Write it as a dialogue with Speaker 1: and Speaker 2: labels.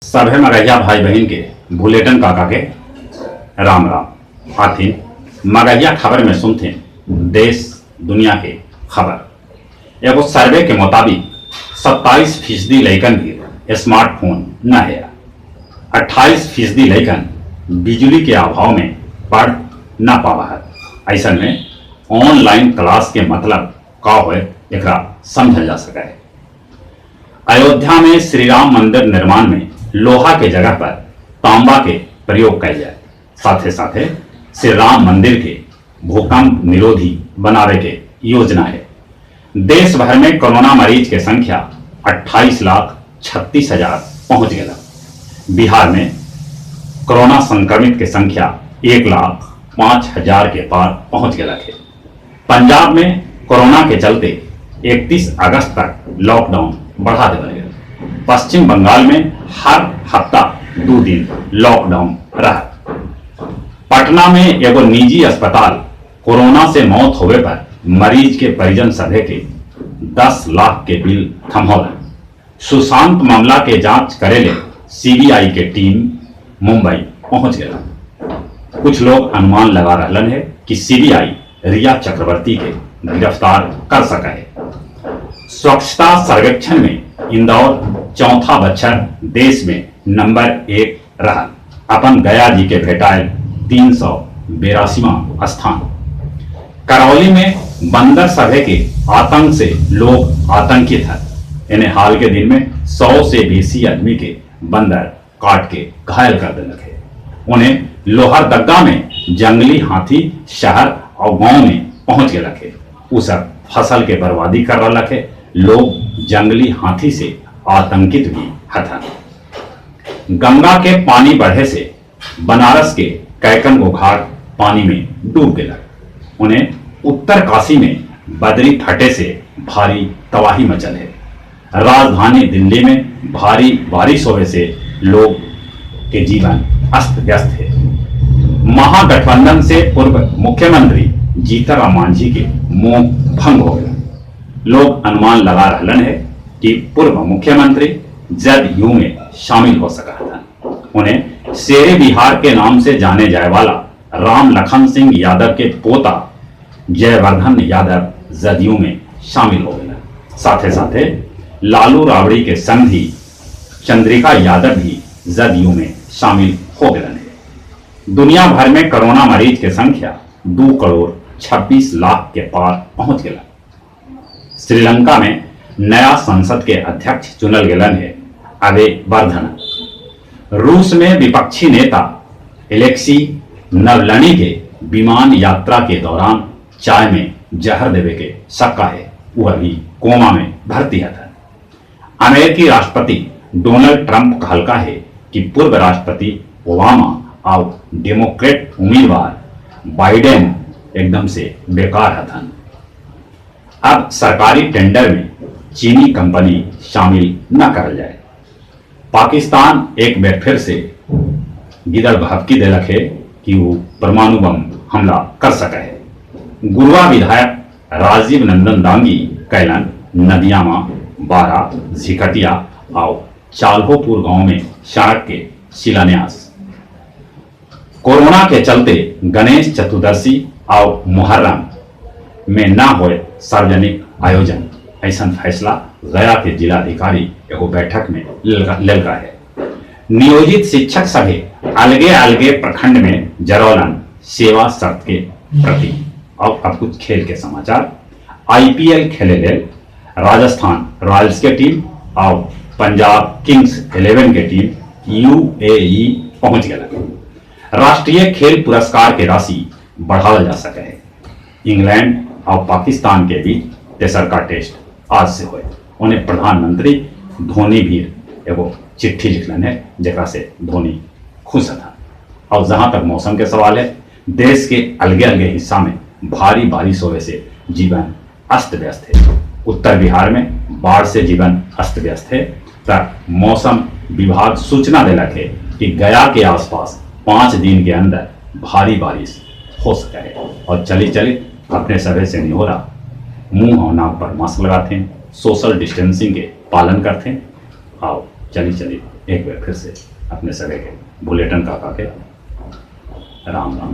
Speaker 1: सभे मगहिया भाई बहन के बुलेटिन काका के राम राम आथिन मगहिया खबर में सुनते देश दुनिया के खबर। एगो सर्वे के मुताबिक 27% लइकन भी स्मार्टफोन न है। 28% लइकन बिजली के अभाव में पढ़ न पावा है। ऐसा में ऑनलाइन क्लास के मतलब का हो एकरा समझल जा सके। अयोध्या में श्री राम मंदिर निर्माण में लोहा के जगह पर तांबा के प्रयोग किया जाए। साथे साथे श्री राम मंदिर के भूकंप निरोधी बनावे के योजना है। देश भर में कोरोना मरीज के संख्या 28,36,000 पहुंच गया। बिहार में कोरोना संक्रमित के संख्या 1,05,000 के पार पहुंच गया है। पंजाब में कोरोना के चलते 31 अगस्त तक लॉकडाउन बढ़ा दिया गया। पश्चिम बंगाल में हर हफ्ता 2 दिन लॉकडाउन रहा। पटना में एगो निजी अस्पताल कोरोना से मौत होवे पर मरीज के परिजन सभे के 10 लाख के बिल थमौल। सुशांत मामला के जांच करेले सीबीआई के टीम मुंबई पहुंच गया। कुछ लोग अनुमान लगा रहलन है कि सीबीआई रिया चक्रवर्ती के गिरफ्तार कर सका है। स्वच्छता सर्वेक्षण में इंदौर चौथा बच्चर देश में नंबर 1 रहा। अपन गया जी के भेटायल 382वां स्थान। करौली में बंदर सभे के आतंक से लोग आतंकित हैं। इन्हें हाल के दिन में 100 से बेसी आदमी के बंदर काट के घायल कर देने थे। उन्हें लोहरदगा में जंगली हाथी शहर और गांव में पहुंच गए लखे। उस फसल के बर्बादी कर रहा लखे। लोग जंगली हाथी से आतंकित भी हथा। गंगा के पानी बढ़े से बनारस के कैकन गो घाट पानी में डूब गया। उन्हें उत्तर काशी में बदरी फटे से भारी तबाही मचल है। राजधानी दिल्ली में भारी बारिश होने से लोग के जीवन अस्त व्यस्त है। महागठबंधन से पूर्व मुख्यमंत्री जीतनराम मांझी के मुंह भंग हो गया। लोग अनुमान लगा रहलन है कि पूर्व मुख्यमंत्री जदयू में शामिल हो सका था। उन्हें शेरे बिहार के नाम से जाने जाए वाला राम लखन सिंह यादव के पोता जयवर्धन यादव जदयू में शामिल हो गया। साथे साथे लालू राबड़ी के संगी चंद्रिका यादव भी जदयू में शामिल हो गए हैं। दुनिया भर में कोरोना मरीज की संख्या 2,26,00,000 के पार पहुंच गया। श्रीलंका में नया संसद के अध्यक्ष चुनल गेलन है अबे वर्धन। रूस में विपक्षी नेता एलेक्सी नवलनी के विमान यात्रा के दौरान चाय में जहर देवे के शक्का है। वह भी कोमा में भर्ती है। अमेरिकी राष्ट्रपति डोनाल्ड ट्रंप कहलका है कि पूर्व राष्ट्रपति ओबामा और डेमोक्रेट उम्मीदवार बाइडेन एकदम से बेकार हथन। अब सरकारी टेंडर में चीनी कंपनी शामिल न कर जाए। पाकिस्तान एक बार फिर से गिदड़ भभकी देलक है कि वो परमाणु बम हमला कर सका है। गुरुआ विधायक राजीव नंदन दांगी कैलन नदियामा, बारा, झिकटिया और चाल्होपुर गांव में सड़क के शिलान्यास। कोरोना के चलते गणेश चतुर्दशी और मुहर्रम में न होए सार्वजनिक आयोजन, ऐसा फैसला गया के जिलाधिकारी एगो बैठक में लेलका है। नियोजित शिक्षक सभी अलगे अलगे प्रखंड में जरौलन सेवा शर्त के प्रति। और अब कुछ खेल के समाचार। आईपीएल खेले ले राजस्थान रॉयल्स के टीम और पंजाब किंग्स 11 के टीम यूएई पहुंच गया। राष्ट्रीय खेल पुरस्कार के राशि बढ़ावल जा सके है। इंग्लैंड और पाकिस्तान के बीच तेसरका टेस्ट आज से हुए। उन्हें प्रधानमंत्री धोनी भी एगो चिट्ठी लिखलन है जरा से धोनी खुश था। और जहां तक मौसम के सवाल है, देश के अलगे अलगे हिस्सा में भारी बारिश होने से जीवन अस्त व्यस्त है। उत्तर बिहार में बाढ़ से जीवन अस्त व्यस्त है। तक मौसम विभाग सूचना देलक है कि गया के आसपास 5 दिन के अंदर भारी बारिश हो सके है। और चली चली अपने सभे से निहोरा, मुंह और नाक पर मास्क लगाते हैं, सोशल डिस्टेंसिंग के पालन करते हैं और चलिए एक बार फिर से अपने सगे के बुलेटिन काका के राम राम।